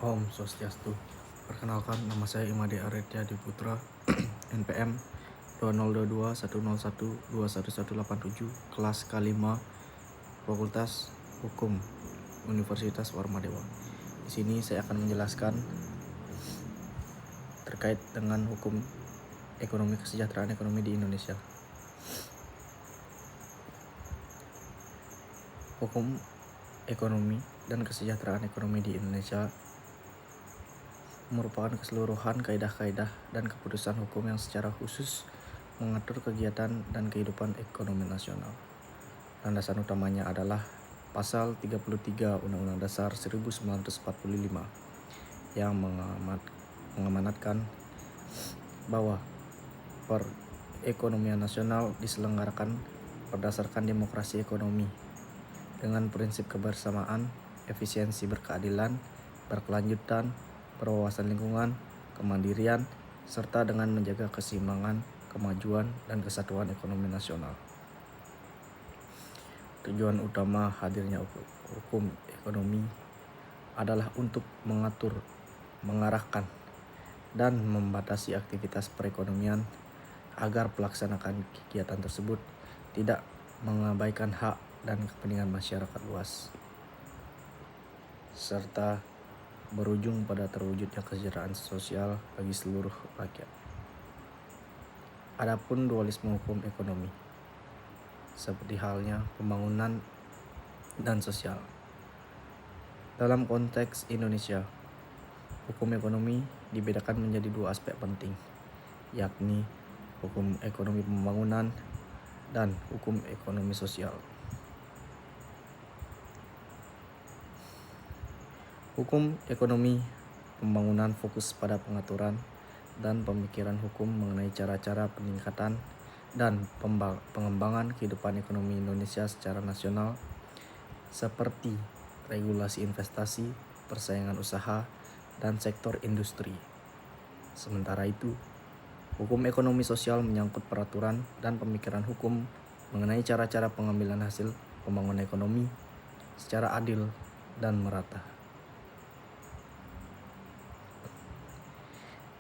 Om Swastiastu. Perkenalkan, nama saya Imade Aretya Diputra, NPM 202210121187, kelas K5, Fakultas Hukum, Universitas Warmadewa. Di sini saya akan menjelaskan terkait dengan hukum ekonomi kesejahteraan ekonomi di Indonesia. Hukum ekonomi dan kesejahteraan ekonomi di Indonesia merupakan keseluruhan kaidah-kaidah dan keputusan hukum yang secara khusus mengatur kegiatan dan kehidupan ekonomi nasional. Landasan utamanya adalah Pasal 33 Undang-Undang Dasar 1945 yang mengamanatkan bahwa perekonomian nasional diselenggarakan berdasarkan demokrasi ekonomi dengan prinsip kebersamaan, efisiensi berkeadilan, berkelanjutan, berwawasan lingkungan, kemandirian, serta dengan menjaga keseimbangan, kemajuan, dan kesatuan ekonomi nasional. Tujuan utama hadirnya hukum ekonomi adalah untuk mengatur, mengarahkan, dan membatasi aktivitas perekonomian agar pelaksanaan kegiatan tersebut tidak mengabaikan hak dan kepentingan masyarakat luas, serta berujung pada terwujudnya kesejahteraan sosial bagi seluruh rakyat. Adapun dualisme hukum ekonomi, seperti halnya pembangunan dan sosial. Dalam konteks Indonesia, hukum ekonomi dibedakan menjadi dua aspek penting, yakni hukum ekonomi pembangunan dan hukum ekonomi sosial. Hukum ekonomi pembangunan fokus pada pengaturan dan pemikiran hukum mengenai cara-cara peningkatan dan pengembangan kehidupan ekonomi Indonesia secara nasional, seperti regulasi investasi, persaingan usaha, dan sektor industri. Sementara itu, hukum ekonomi sosial menyangkut peraturan dan pemikiran hukum mengenai cara-cara pengambilan hasil pembangunan ekonomi secara adil dan merata,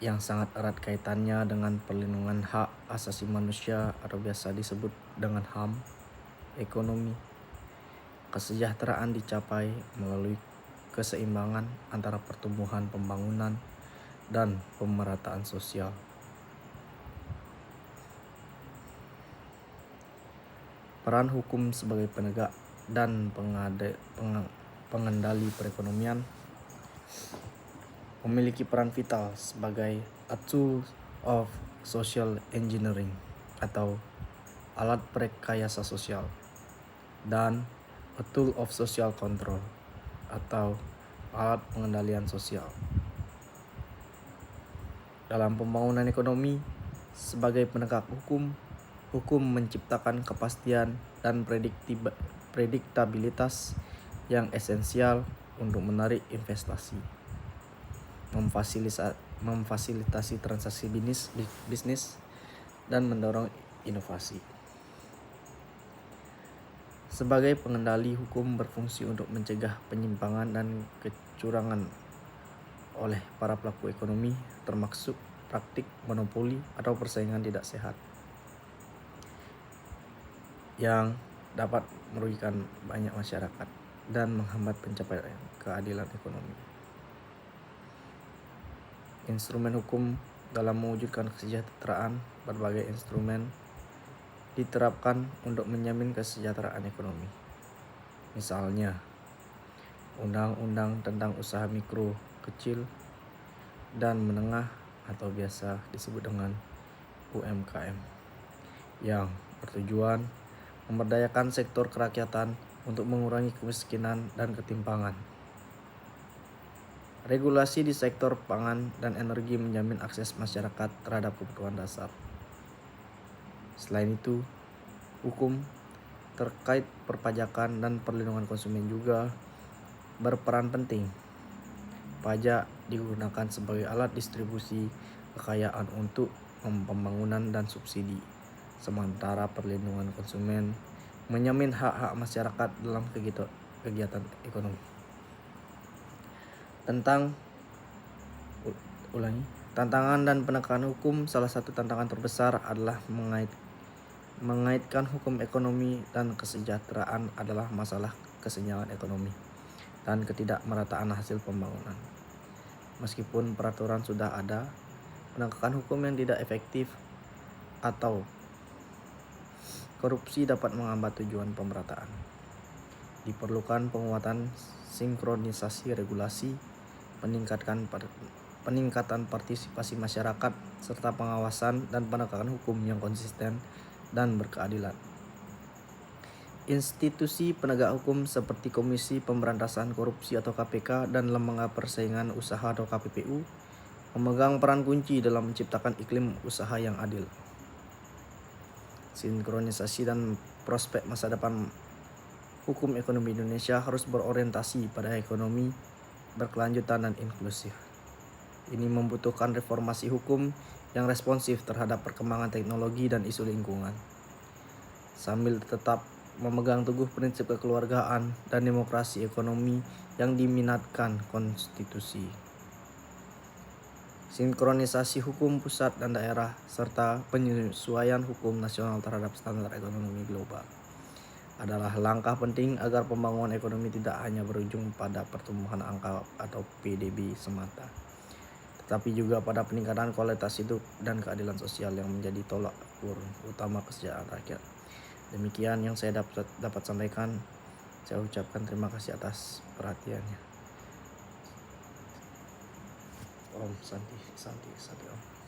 yang sangat erat kaitannya dengan perlindungan hak asasi manusia atau biasa disebut dengan HAM. Ekonomi kesejahteraan dicapai melalui keseimbangan antara pertumbuhan pembangunan dan pemerataan sosial. Peran hukum sebagai penegak dan pengendali perekonomian memiliki peran vital sebagai a tool of social engineering atau alat rekayasa sosial, dan a tool of social control atau alat pengendalian sosial. Dalam pembangunan ekonomi, sebagai penegak hukum, hukum menciptakan kepastian dan prediktabilitas yang esensial untuk menarik investasi, memfasilitasi transaksi bisnis, dan mendorong inovasi. Sebagai pengendali, hukum berfungsi untuk mencegah penyimpangan dan kecurangan oleh para pelaku ekonomi, termasuk praktik monopoli atau persaingan tidak sehat yang dapat merugikan banyak masyarakat dan menghambat pencapaian keadilan ekonomi. Instrumen hukum dalam mewujudkan kesejahteraan. Berbagai instrumen diterapkan untuk menjamin kesejahteraan ekonomi. Misalnya, Undang-Undang tentang Usaha Mikro, Kecil, dan Menengah atau biasa disebut dengan UMKM, yang bertujuan memberdayakan sektor kerakyatan untuk mengurangi kemiskinan dan ketimpangan. Regulasi di sektor pangan dan energi menjamin akses masyarakat terhadap kebutuhan dasar. Selain itu, hukum terkait perpajakan dan perlindungan konsumen juga berperan penting. Pajak digunakan sebagai alat distribusi kekayaan untuk pembangunan dan subsidi, sementara perlindungan konsumen menjamin hak-hak masyarakat dalam kegiatan ekonomi. Tentang Tantangan dan penegakan hukum. Salah satu tantangan terbesar adalah mengaitkan hukum ekonomi dan kesejahteraan adalah masalah kesenjangan ekonomi dan ketidakmerataan hasil pembangunan. Meskipun peraturan sudah ada, penegakan hukum yang tidak efektif atau korupsi dapat menghambat tujuan pemerataan. Diperlukan penguatan sinkronisasi regulasi, peningkatan partisipasi masyarakat, serta pengawasan dan penegakan hukum yang konsisten dan berkeadilan. Institusi penegak hukum seperti Komisi Pemberantasan Korupsi atau KPK dan Lembaga Persaingan Usaha atau KPPU memegang peran kunci dalam menciptakan iklim usaha yang adil. Sinkronisasi dan prospek masa depan hukum ekonomi Indonesia harus berorientasi pada ekonomi berkelanjutan dan inklusif. Ini membutuhkan reformasi hukum yang responsif terhadap perkembangan teknologi dan isu lingkungan, sambil tetap memegang teguh prinsip kekeluargaan dan demokrasi ekonomi yang diminatkan konstitusi. Sinkronisasi hukum pusat dan daerah serta penyesuaian hukum nasional terhadap standar ekonomi global adalah langkah penting agar pembangunan ekonomi tidak hanya berujung pada pertumbuhan angka atau PDB semata, tetapi juga pada peningkatan kualitas hidup dan keadilan sosial yang menjadi tolak ukur utama kesejahteraan rakyat. Demikian yang saya dapat sampaikan. Saya ucapkan terima kasih atas perhatiannya. Om Santi Om.